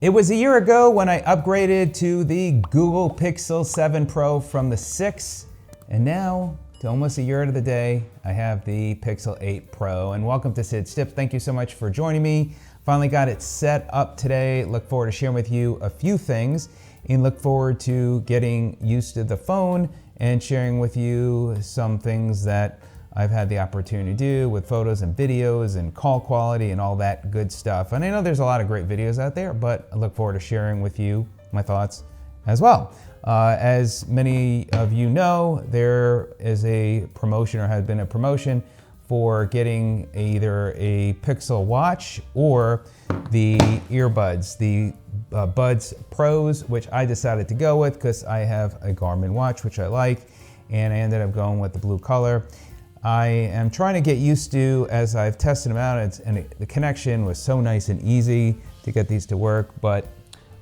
It was a year ago when I upgraded to the Google Pixel 7 Pro from the 6, and now, to almost a year to the day, I have the Pixel 8 Pro. And welcome to Sid's Tips. Thank you so much for joining me. Finally got it set up today. Look forward to sharing with you a few things, and look forward to getting used to the phone and sharing with you some things that I've had the opportunity to do with photos and videos and call quality and all that good stuff. And I know there's a lot of great videos out there, but I look forward to sharing with you my thoughts as well. As many of you know, there is a promotion, or has been a promotion, for getting either a Pixel Watch or the earbuds, the Buds Pros, which I decided to go with because I have a Garmin watch, which I like, and I ended up going with the blue color. I am trying to get used to, as I've tested them out, and the connection was so nice and easy to get these to work, but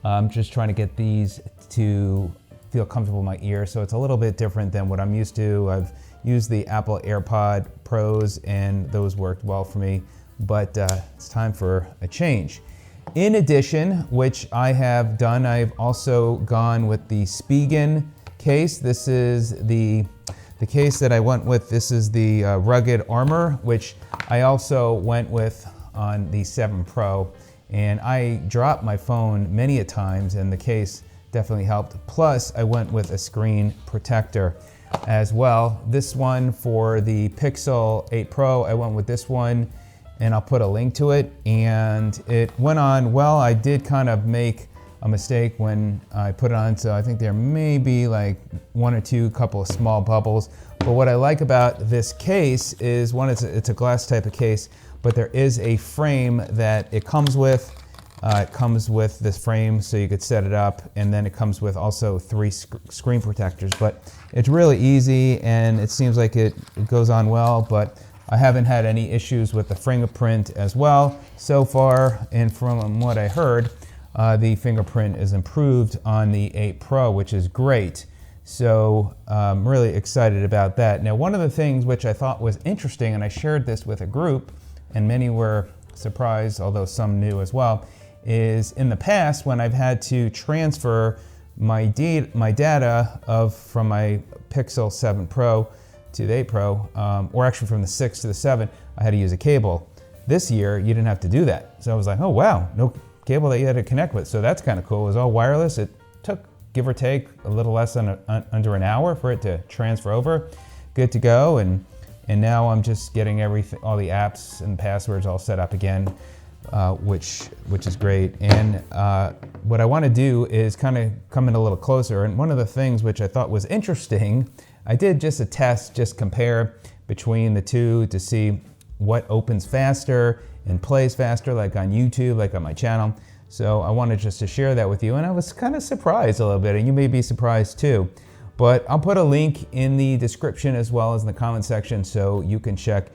I'm just trying to get these to feel comfortable in my ear. So it's a little bit different than what I'm used to. I've used the Apple AirPod Pros and those worked well for me, but it's time for a change. In addition, which I have done, I've also gone with the Spigen case. This is the case that I went with. This is the Rugged Armor, which I also went with on the 7 Pro. And I dropped my phone many a times, and the case definitely helped. Plus, I went with a screen protector as well. This one for the Pixel 8 Pro, I went with this one, and I'll put a link to it. And it went on well. I did kind of make a mistake when I put it on, so I think there may be like one or two couple of small bubbles. But what I like about this case is, one, it's a glass type of case, but there is a frame that it comes with. It comes with this frame so you could set it up, and then it comes with also 3 screen protectors. But it's really easy, and it seems like it goes on well, but I haven't had any issues with the fingerprint as well so far. And from what I heard, the fingerprint is improved on the 8 Pro, which is great. So I'm really excited about that. Now, one of the things which I thought was interesting, and I shared this with a group, and many were surprised, although some knew as well, is in the past when I've had to transfer my data from my Pixel 7 Pro to the 8 Pro, or actually from the 6 to the 7, I had to use a cable. This year, you didn't have to do that. So I was like, oh wow, no cable that you had to connect with. So that's kind of cool. It was all wireless. It took, give or take, a little less than under an hour for it to transfer over. Good to go. And now I'm just getting everything, all the apps and passwords all set up again, which is great. And what I want to do is kind of come in a little closer. And one of the things which I thought was interesting, I did just a test, just compare between the two to see what opens faster and plays faster, like on YouTube, like on my channel. So I wanted just to share that with you, and I was kind of surprised a little bit, and you may be surprised too. But I'll put a link in the description as well as in the comment section so you can check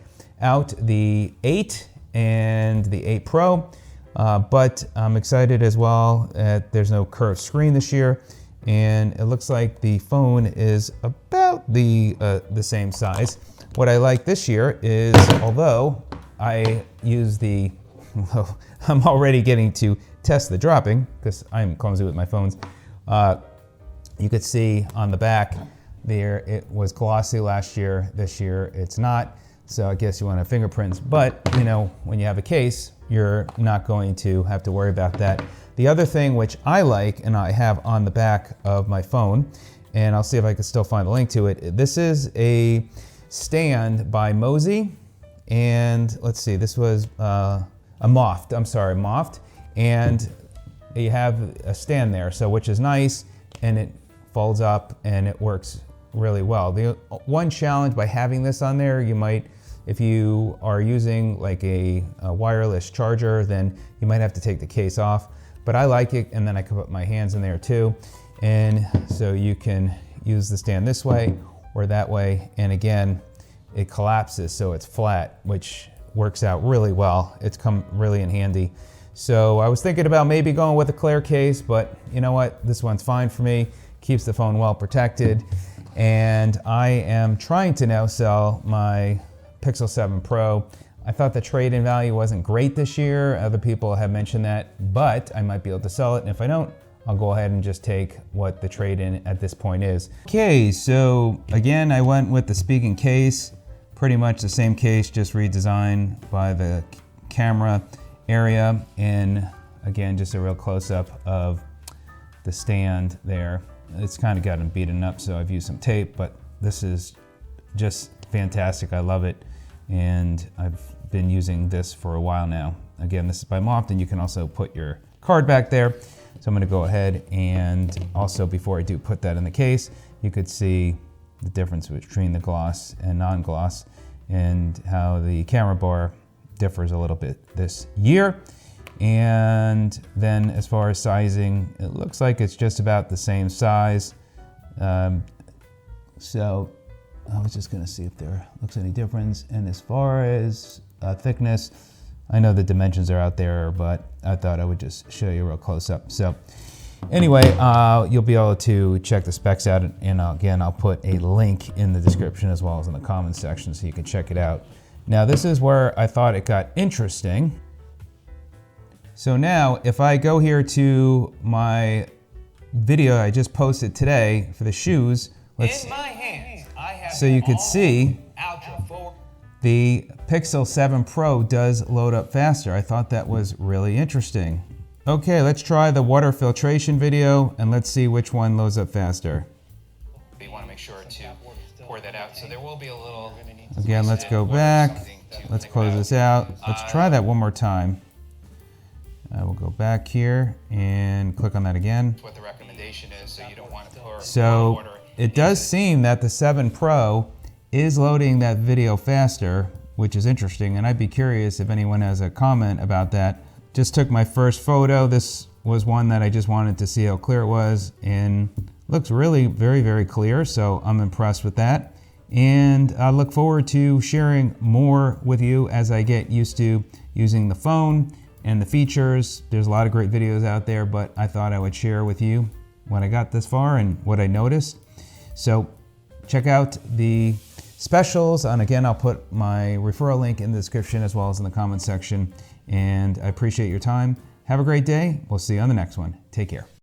out the 8 and the 8 Pro. But I'm excited as well that there's no curved screen this year, and it looks like the phone is about the same size. What I like this year is, although I use well, I'm already getting to test the dropping because I'm clumsy with my phones. You could see on the back there, it was glossy last year. This year it's not. So I guess you want to have fingerprints, but you know, when you have a case, you're not going to have to worry about that. The other thing which I like, and I have on the back of my phone, and I'll see if I can still find a link to it. This is a stand by Mozy. And let's see, this was a Moft, Moft. And you have a stand there, so which is nice, and it folds up and it works really well. The one challenge by having this on there, you might, if you are using like a wireless charger, then you might have to take the case off. But I like it, and then I can put my hands in there too. And so you can use the stand this way or that way, and again, it collapses so it's flat, which works out really well. It's come really in handy. So I was thinking about maybe going with a clear case, but you know what? This one's fine for me. Keeps the phone well protected. And I am trying to now sell my Pixel 7 Pro. I thought the trade-in value wasn't great this year. Other people have mentioned that, but I might be able to sell it. And if I don't, I'll go ahead and just take what the trade-in at this point is. Okay, so again, I went with the Spigen case, pretty much the same case, just redesigned by the camera area. And again, just a real close-up of the stand there. It's kind of gotten beaten up, so I've used some tape, but this is just fantastic. I love it. And I've been using this for a while now. Again, this is by Moften. You can also put your card back there. So I'm gonna go ahead and also, before I do put that in the case, you could see the difference between the gloss and non-gloss and how the camera bar differs a little bit this year. And then as far as sizing, it looks like it's just about the same size. So I was just gonna see if there looks any difference. And as far as thickness, I know the dimensions are out there, but I thought I would just show you real close up. So anyway, you'll be able to check the specs out. And again, I'll put a link in the description as well as in the comments section so you can check it out. Now this is where I thought it got interesting. So now if I go here to my video I just posted today for the shoes, let's, in my hands, I have so you could see Ultra 4. the Pixel 7 Pro does load up faster. I thought that was really interesting. Okay, let's try the water filtration video and let's see which one loads up faster. You want to make sure to pour that out. So there will be a little. Again, let's go back. Let's close this out. Let's try that one more time. I will go back here and click on that again. What the recommendation is, so you don't want to pour So water. it does seem that the 7 Pro is loading that video faster, which is interesting. And I'd be curious if anyone has a comment about that. Just took my first photo. This was one that I just wanted to see how clear it was, and looks really very, very clear. So I'm impressed with that. And I look forward to sharing more with you as I get used to using the phone and the features. There's a lot of great videos out there, but I thought I would share with you when I got this far and what I noticed. So check out the specials. And again, I'll put my referral link in the description as well as in the comments section. And I appreciate your time. Have a great day. We'll see you on the next one. Take care.